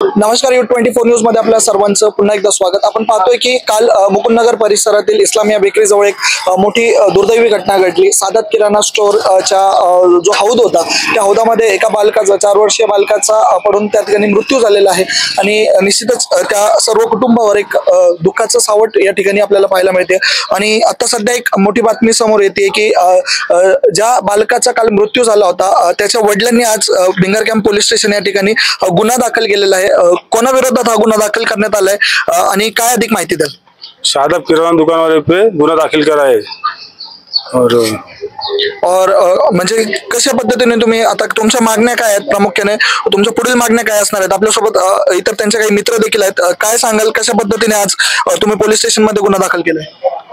नमस्कार, U24 news मध्ये आपल्या सर्वांचं पुन्हा एकदा स्वागत। आपण पाहतोय की काल मुकुंदनगर परिसरातील इस्लामिया बेकरी जवळ एक मोठी दुर्दैवी घटना घडली। सादत किराणा स्टोअरच्या जो हौद होता त्या हौदामध्ये एका बालकाचा 4 वर्षीय बालकाचा पडून त्या ठिकाणी मृत्यू झालेला आहे आणि निश्चितच त्या सर्व कुटुंबावर एक दुःखाचं सावट या ठिकाणी आपल्याला पाहायला मिळते। आणि आता सध्या एक मोठी बातमी समोर येते की ज्या बालकाचा काल मृत्यू झाला होता त्याच्या वडिलांनी आज भिंगर कॅम्प पोलीस स्टेशन या ठिकाणी गुन्हा दाखल केलेला आहे। कोणाविरोधात हा गुन्हा दाखल करण्यात आलाय आणि काय अधिक माहिती द्याल? शादाब किराना दुकान वाले पे गुन्हा दाखिल करा है। और म्हणजे कशा पद्धतीने तुम्ही आता तुमच्या मागण्या काय आहेत, प्रामुख्याने तुमच्या पुढील मागण्या काय असणार आहेत? आपल्यासोबत इतर त्यांचे काही मित्र देखील आहेत, काय सांगाल कशा पद्धतीने आज तुम्ही पोलीस स्टेशन मध्ये गुन्हा दाखल केलाय?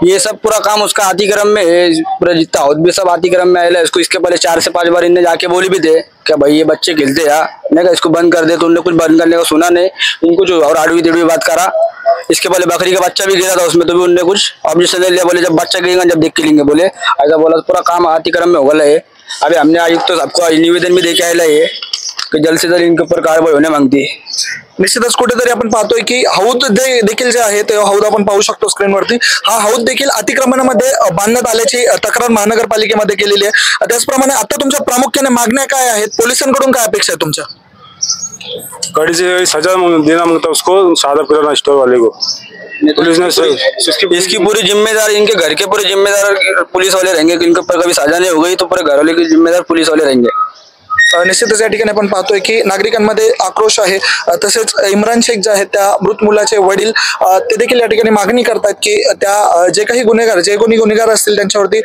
ये सब पूरा काम उसका अतिक्रम में है, पूरा जितना हौद भी सब अतिक्रम में आया है। इसको इसके पहले 4 से 5 बार इनने जाके बोली भी थे कि भाई ये बच्चे खेलते हैं, मैंने कहा इसको बंद कर दे, तो उनने कुछ बंद करने का सुना नहीं। इनको जो और आड़वी तिड़वी बात करा। इसके पहले बकरी का बच्चा भी गिरा था उसमें, तो भी उनने कुछ ऑब्जेक्शन ले लिया, बोले जब बच्चा गिरेगा जब देख के लेंगे, बोले ऐसा बोला। पूरा काम अतिक्रम में हो गया है। अभी हमने आयुक्त तो सबको निवेदन भी दे के आया है कि जल्द से जल्द इनके ऊपर कार्रवाई होने मांगती है। निश्चितच कुठेतरी आपण पाहतोय की हौद देखील जे आहे ते हौद आपण पाहू शकतो स्क्रीनवरती। हा हौद देखील अतिक्रमणामध्ये बांधण्यात आल्याची तक्रार महानगरपालिकेमध्ये केलेली आहे। त्याचप्रमाणे आता तुमच्या प्रामुख्याने मागण्या काय आहेत, पोलिसांकडून काय अपेक्षा आहे तुमच्या? कड़ी से सजा देना मांगता उसको, शादाब किराना स्टोर वाले को। पुलिस ने इसकी पूरी जिम्मेदार इनके घर के पूरे जिम्मेदार पुलिस वाले रहेंगे। इनके ऊपर कभी सजा नहीं हो गई तो पूरे घर वाले की जिम्मेदार पुलिस वाले रहेंगे। निश्चितच या ठिकाणी आपण पाहतोय की नागरिकांमध्ये आक्रोश आहे। तसेच इम्रान शेख जे आहेत त्या मृत मुलाचे वडील ते देखील या ठिकाणी मागणी करतात की त्या जे काही गुन्हेगार असतील त्यांच्यावरती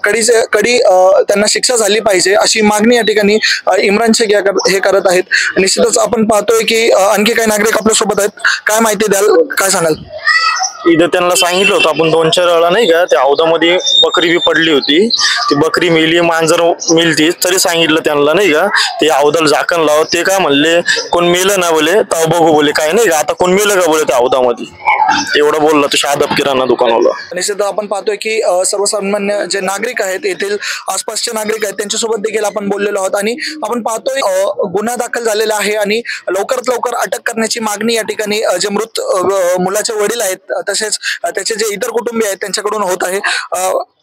कडी त्यांना शिक्षा झाली पाहिजे, अशी मागणी या ठिकाणी इम्रान शेख हे करत आहेत। निश्चितच आपण पाहतोय की आणखी काही नागरिक आपल्या सोबत आहेत, काय माहिती द्याल, काय सांगाल? इथं त्यांना सांगितलं होतं आपण 2-4 वेळा नाही का, त्या हौदामध्ये बकरी बी पडली होती, ती बकरी मेली, मांजर मिलती, तरी सांगितलं त्यांना नाही का ते हौदाला झाकण लाव। ते काय म्हणले कोण मेलं ना बोले तर बघू बोले, काय नाही का आता कोण मेलं का बोले त्या हौदामध्ये, एवढं बोलला तो शादाब किराणा दुकानवाला। निश्चित आपण पाहतोय की सर्वसामान्य जे नागरिक आहेत, येथील आसपासचे नागरिक आहेत, त्यांच्यासोबत देखील आपण बोललेलो आहोत आणि आपण पाहतोय गुन्हा दाखल झालेला आहे आणि लवकरात लवकर अटक करण्याची मागणी या ठिकाणी जे मृत मुलाचे वडील आहेत तसेच त्याचे जे इतर कुटुंबीय आहेत त्यांच्याकडून होत आहे।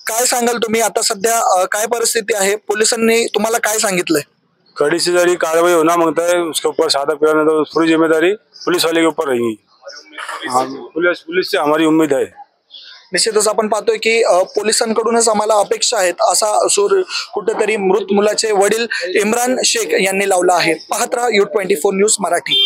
काय सांगाल तुम्ही, आता सध्या काय परिस्थिती आहे, पोलिसांनी तुम्हाला काय सांगितलंय? कड़ी से जड़ी कार्रवाई होना मांगता है उसके ऊपर। शादाब किराना तो पूरी जिम्मेदारी पुलिस वाले के ऊपर रहेगी। पुलिस से हमारी उम्मीद है। निश्चितच आपण पाहतोय की पोलिसांकडूनच आम्हाला अपेक्षा आहेत, असा सूर कुठेतरी मृत मुलाचे वडील इम्रान शेख यांनी लावला आहे। पाहत रहा U24 न्यूज मराठी।